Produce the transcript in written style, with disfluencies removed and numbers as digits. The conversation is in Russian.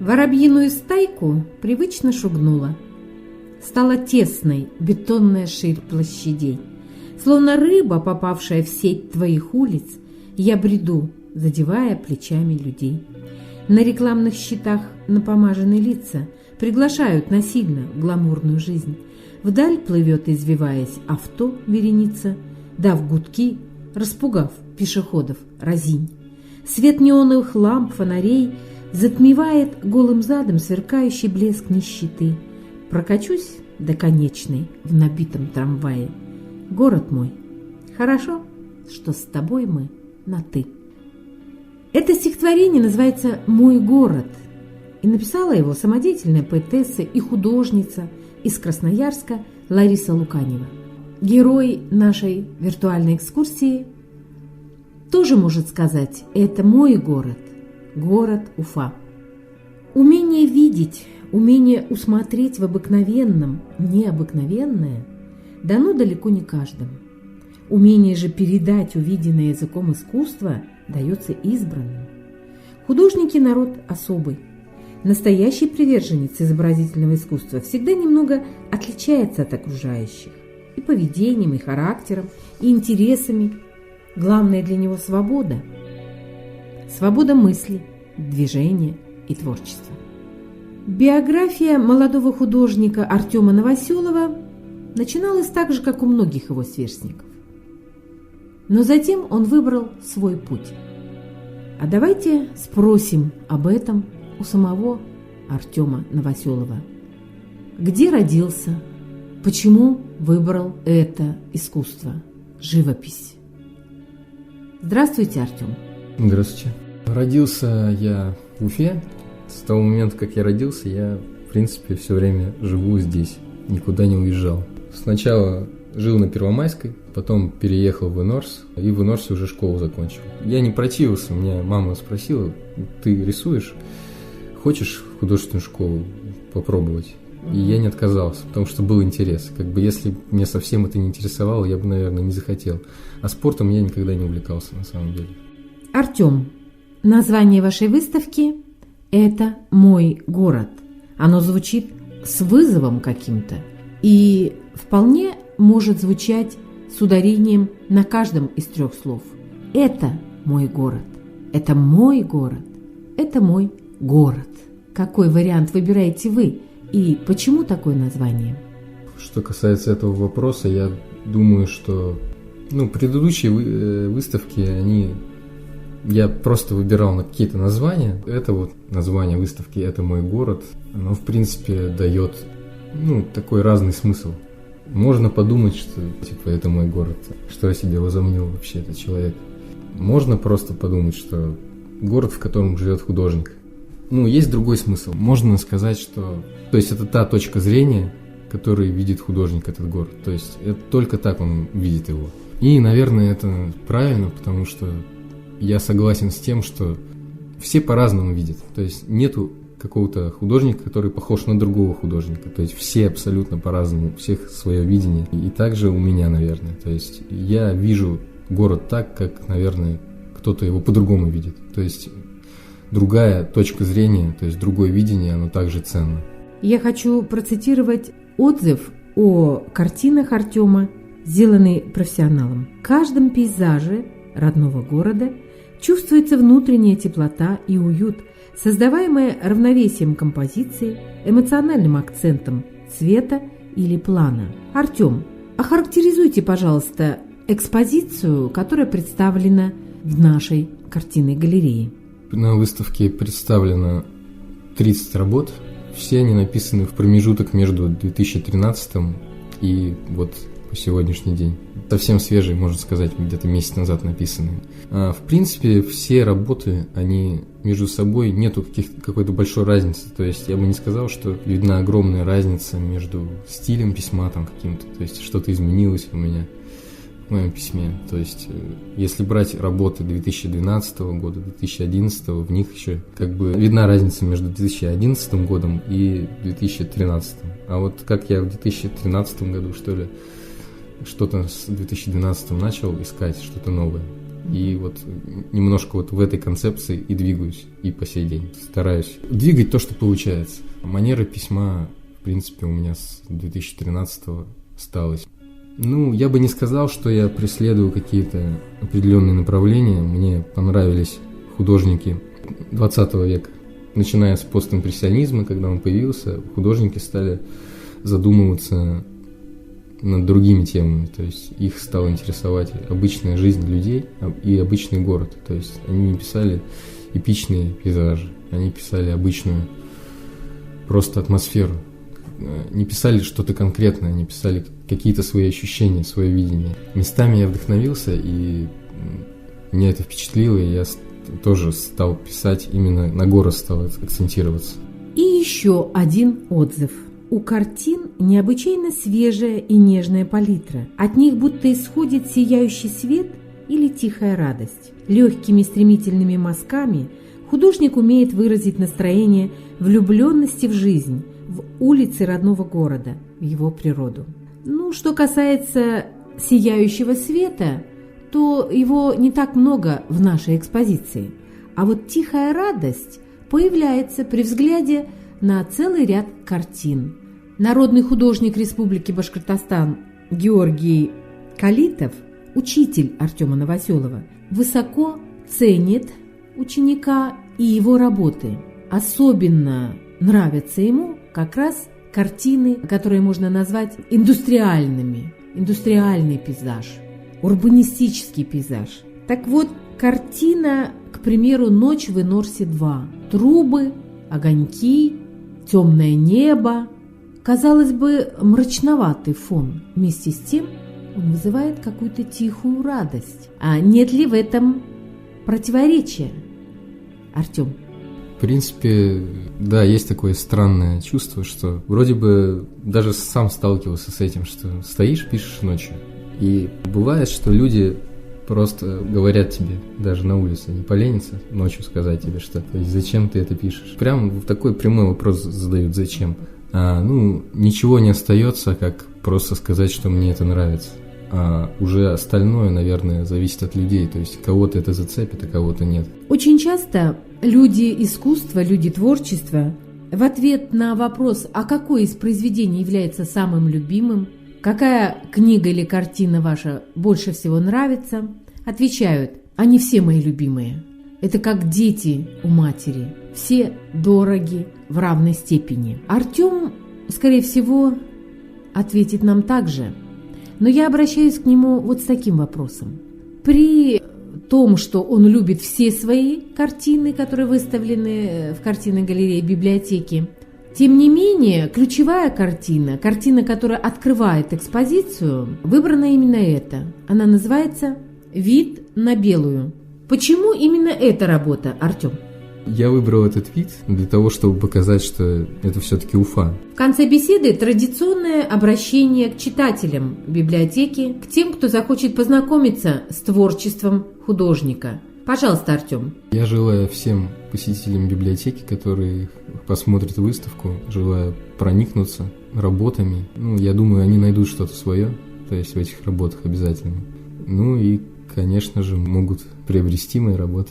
воробьиную стайку привычно шугнула. Стала тесной бетонная ширь площадей. Словно рыба, попавшая в сеть твоих улиц, я бреду, задевая плечами людей. На рекламных щитах напомаженные лица приглашают насильно в гламурную жизнь. Вдаль плывет, извиваясь, авто вереница, дав гудки, распугав пешеходов разинь. Свет неоновых ламп, фонарей затмевает голым задом сверкающий блеск нищеты. Прокачусь до конечной в набитом трамвае. Город мой, хорошо, что с тобой мы на «ты». Это стихотворение называется «Мой город», и написала его самодеятельная поэтесса и художница из Красноярска Лариса Луканева. Герой нашей виртуальной экскурсии тоже может сказать: это мой город, город Уфа. Умение видеть, умение усмотреть в обыкновенном необыкновенное дано далеко не каждому. Умение же передать увиденное языком искусства дается избранным. Художники – народ особый. Настоящий приверженец изобразительного искусства всегда немного отличается от окружающих и поведением, и характером, и интересами. Главное для него – свобода. Свобода мысли, движения и творчества. Биография молодого художника Артема Новоселова начиналась так же, как у многих его сверстников. Но затем он выбрал свой путь. А давайте спросим об этом у самого Артема Новоселова. Где родился? Почему выбрал это искусство – живопись? Здравствуйте, Артем. Здравствуйте. Родился я в Уфе. С того момента, как я родился, я, в принципе, все время живу здесь, никуда не уезжал. Сначала жил на Первомайской, потом переехал в Инорс, и в Инорсе уже школу закончил. Я не противился, меня мама спросила: ты рисуешь? Хочешь в художественную школу попробовать? И я не отказался, потому что был интерес. Если меня совсем это не интересовало, я бы, наверное, не захотел. А спортом я никогда не увлекался, на самом деле. Артем, название вашей выставки – это «Мой город». Оно звучит с вызовом каким-то и вполне может звучать с ударением на каждом из трех слов. Это мой город, это мой город, это мой город. Какой вариант выбираете вы и почему такое название? Что касается этого вопроса, я думаю, что предыдущие выставки, я просто выбирал на какие-то названия. Это вот название выставки «Это мой город». Оно, в принципе, дает такой разный смысл. Можно подумать, что это мой город, что о себе возомнил вообще этот человек. Можно просто подумать, что город, в котором живет художник. Есть другой смысл. Можно сказать, что это та точка зрения, которой видит художник этот город. То есть это только так он видит его. И, наверное, это правильно, потому что я согласен с тем, что все по-разному видят. То есть нету какого-то художника, который похож на другого художника. То есть все абсолютно по-разному, у всех свое видение. И также у меня, наверное. То есть я вижу город так, как, наверное, кто-то его по-другому видит. То есть другая точка зрения, то есть другое видение, оно также ценно. Я хочу процитировать отзыв о картинах Артема, сделанный профессионалом. В каждом пейзаже родного города чувствуется внутренняя теплота и уют, создаваемая равновесием композиции, эмоциональным акцентом цвета или плана. Артем, охарактеризуйте, пожалуйста, экспозицию, которая представлена в нашей картинной галерее. На выставке представлено 30 работ. Все они написаны в промежуток между 2013 и по сегодняшний день. Совсем свежие, можно сказать, где-то месяц назад написанные. В принципе, все работы, они между собой нету какой-то большой разницы. То есть я бы не сказал, что видна огромная разница между стилем письма каким-то. То есть что-то изменилось у меня в моем письме. То есть если брать работы 2012 года, 2011, в них еще видна разница между 2011 годом и 2013. А как я в 2013 году, что-то с 2012 начал искать, что-то новое. И вот немножко вот в этой концепции и двигаюсь и по сей день. Стараюсь двигать то, что получается. Манера письма, в принципе, у меня с 2013-го осталась. Ну, я бы не сказал, что я преследую какие-то определенные направления. Мне понравились художники 20 века. Начиная с постимпрессионизма, когда он появился, художники стали задумываться над другими темами. То есть их стала интересовать обычная жизнь людей и обычный город. То есть они не писали эпичные пейзажи, они писали обычную просто атмосферу. Не писали что-то конкретное, они писали какие-то свои ощущения, свое видение. Местами я вдохновился, и меня это впечатлило, и я тоже стал писать, именно на город стал акцентироваться. И еще один отзыв. У картин необычайно свежая и нежная палитра. От них будто исходит сияющий свет или тихая радость. Легкими стремительными мазками художник умеет выразить настроение влюбленности в жизнь, в улицы родного города, в его природу. Ну, что касается сияющего света, то его не так много в нашей экспозиции. А вот тихая радость появляется при взгляде на целый ряд картин. Народный художник Республики Башкортостан Георгий Калитов, учитель Артема Новоселова, высоко ценит ученика и его работы. Особенно нравятся ему как раз картины, которые можно назвать индустриальными. Индустриальный пейзаж, урбанистический пейзаж. Так вот, картина, к примеру, «Ночь в Инорсе-2». Трубы, огоньки, темное небо. Казалось бы, мрачноватый фон. Вместе с тем он вызывает какую-то тихую радость. А нет ли в этом противоречия, Артем? В принципе, да, есть такое странное чувство, что вроде бы даже сам сталкивался с этим, что стоишь, пишешь ночью. И бывает, что люди просто говорят тебе, даже на улице, не поленятся ночью сказать тебе что-то. То есть, зачем ты это пишешь? Прям такой прямой вопрос задают, зачем? Ничего не остается, как просто сказать, что мне это нравится. А уже остальное, наверное, зависит от людей. То есть кого-то это зацепит, а кого-то нет. Очень часто люди искусства, люди творчества в ответ на вопрос, а какое из произведений является самым любимым, какая книга или картина ваша больше всего нравится, отвечают: они все мои любимые. Это как дети у матери. Все дороги в равной степени. Артем, скорее всего, ответит нам так же. Но я обращаюсь к нему вот с таким вопросом. При том, что он любит все свои картины, которые выставлены в картинной галерее библиотеки, тем не менее, ключевая картина, которая открывает экспозицию, выбрана именно эта. Она называется «Вид на Белую». Почему именно эта работа, Артем? Я выбрал этот вид для того, чтобы показать, что это все-таки Уфа. В конце беседы традиционное обращение к читателям библиотеки, к тем, кто захочет познакомиться с творчеством художника. Пожалуйста, Артем. Я желаю всем посетителям библиотеки, которые посмотрят выставку, желаю проникнуться работами. Я думаю, они найдут что-то свое, то есть в этих работах обязательно. И, конечно же, могут приобрести мои работы.